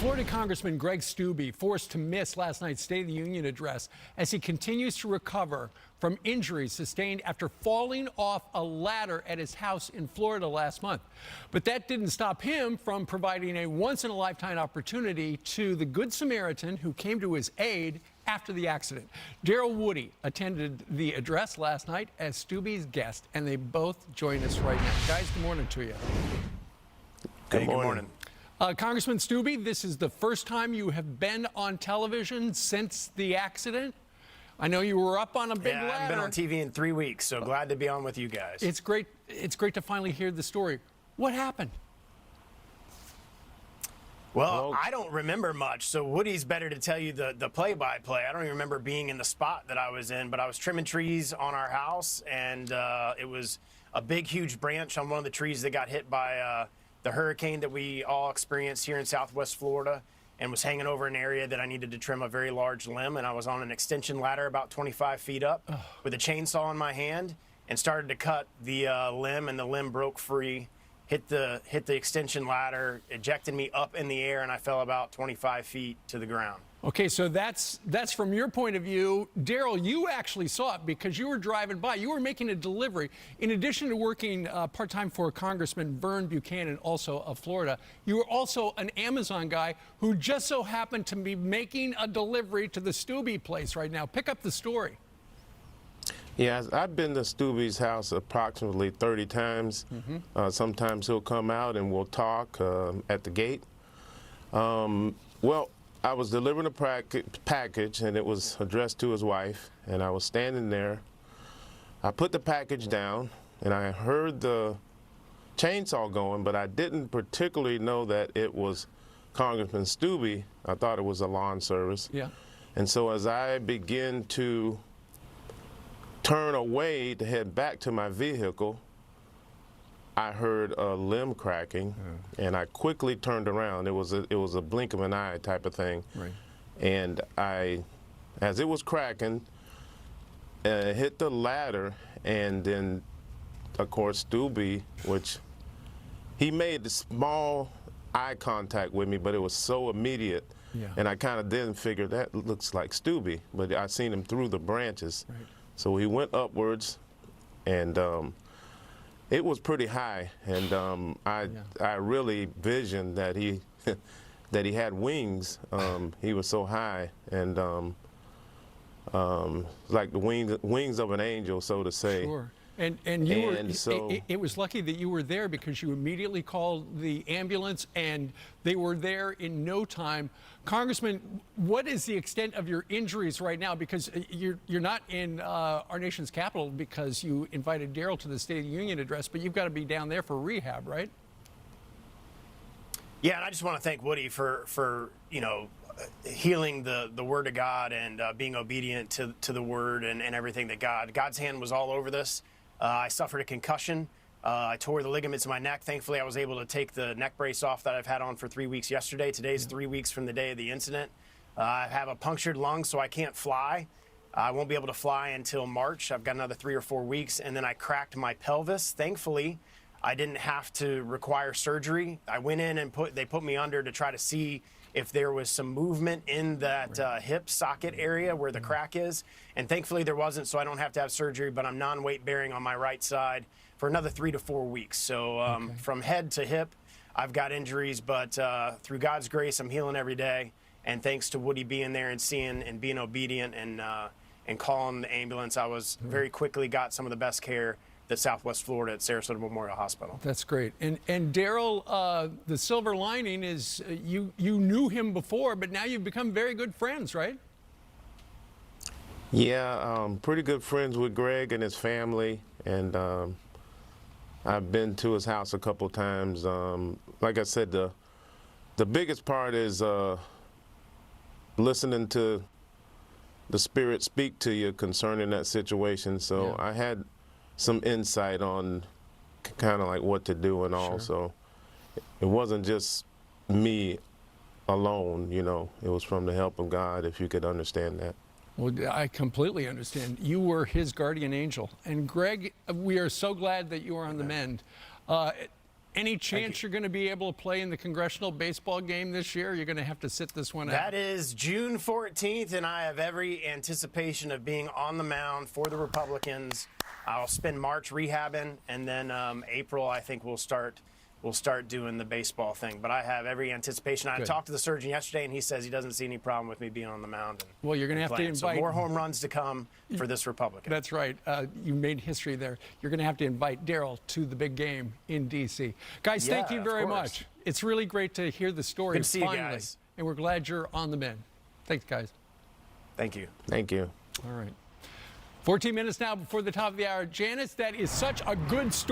Florida Congressman Greg Steube forced to miss last night's State of the Union address as he continues to recover from injuries sustained after falling off a ladder at his house in Florida last month. But that didn't stop him from providing a once-in-a-lifetime opportunity to the Good Samaritan who came to his aid after the accident. Daryl Woodie attended the address last night as Steube's guest, and they both join us right now. Guys, good morning to you. Good morning. Congressman Steube, this is the first time you have been on television since the accident. I know you were up on a big ladder. I haven't been on TV in 3 weeks, so glad to be on with you guys. It's great to finally hear the story. What happened? Well, I don't remember much, so Woodie's better to tell you the play-by-play. I don't even remember being in the spot that I was in, but I was trimming trees on our house, and it was a big, huge branch on one of the trees that got hit by the hurricane that we all experienced here in Southwest Florida, and was hanging over an area that I needed to trim a very large limb, and I was on an extension ladder about 25 feet up with a chainsaw in my hand and started to cut the limb, and the limb broke free, hit the extension ladder, ejected me up in the air, and I fell about 25 feet to the ground. Okay, so that's from your point of view. Daryl, you actually saw it because you were driving by. You were making a delivery. In addition to working part-time for Congressman Vern Buchanan, also of Florida, you were also an Amazon guy who just so happened to be making a delivery to the Steube place right now. Pick up the story. Yeah, I've been to Steube's house approximately 30 times. Sometimes he'll come out and we'll talk at the gate. Well, I was delivering a package, and it was addressed to his wife, and I was standing there. I put the package down, and I heard the chainsaw going, but I didn't particularly know that it was Congressman Steube. I thought it was a lawn service. Yeah. And so as I begin to turn away to head back to my vehicle, I heard a limb cracking, and I quickly turned around. It was a blink of an eye type of thing. Right. And as it was cracking, hit the ladder, and then, of course, Steube, which he made small eye contact with me, but it was so immediate. Yeah. And I kind of didn't figure that looks like Steube, but I seen him through the branches. Right. So he went upwards, and it was pretty high, and I really visioned that he that he had wings. He was so high, and like the wings of an angel, so to say. Sure. And it was lucky that you were there because you immediately called the ambulance, and they were there in no time. Congressman, what is the extent of your injuries right now? Because you're not in our nation's capital because you invited Daryl to the State of the Union address, but you've got to be down there for rehab, right? Yeah, and I just want to thank Woodie for healing the Word of God and being obedient to the Word and everything that God's hand was all over this. I suffered a concussion. I tore the ligaments in my neck. Thankfully, I was able to take the neck brace off that I've had on for 3 weeks yesterday. Today's 3 weeks from the day of the incident. I have a punctured lung, so I can't fly. I won't be able to fly until March. I've got another 3 or 4 weeks, and then I cracked my pelvis. Thankfully, I didn't have to require surgery. I went in and they put me under to try to see if there was some movement in that hip socket area where the crack is. And thankfully there wasn't, so I don't have to have surgery, but I'm non-weight bearing on my right side for another 3 to 4 weeks. So from head to hip, I've got injuries, but through God's grace, I'm healing every day. And thanks to Woodie being there and seeing and being obedient and calling the ambulance, I was very quickly got some of the best care at Southwest Florida at Sarasota Memorial Hospital. That's great. And Daryl, the silver lining is you knew him before, but now you've become very good friends, right? Yeah, pretty good friends with Greg and his family, and I've been to his house a couple times. Like I said, the biggest part is listening to the Spirit speak to you concerning that situation. So I had some insight on kind of like what to do and all. So it wasn't just me alone, it was from the help of God, if you could understand that. Well, I completely understand. You were his guardian angel. And Greg, we are so glad that you are on the mend. Any chance you're going to be able to play in the congressional baseball game this year? You're going to have to sit this one out. That is June 14th, and I have every anticipation of being on the mound for the Republicans. I'll spend March rehabbing, and then April I think we'll start doing the baseball thing. But I have every anticipation. I talked to the surgeon yesterday, and he says he doesn't see any problem with me being on the mound. Well, you're going to have to invite more home runs to come for this Republican. That's right. You made history there. You're going to have to invite Daryl to the big game in D.C. Guys, thank you very much. It's really great to hear the story Good to see you finally. guys. And we're glad you're on the mend. Thanks, guys. Thank you. Thank you. All right. 14 minutes now before the top of the hour. Janice, that is such a good story.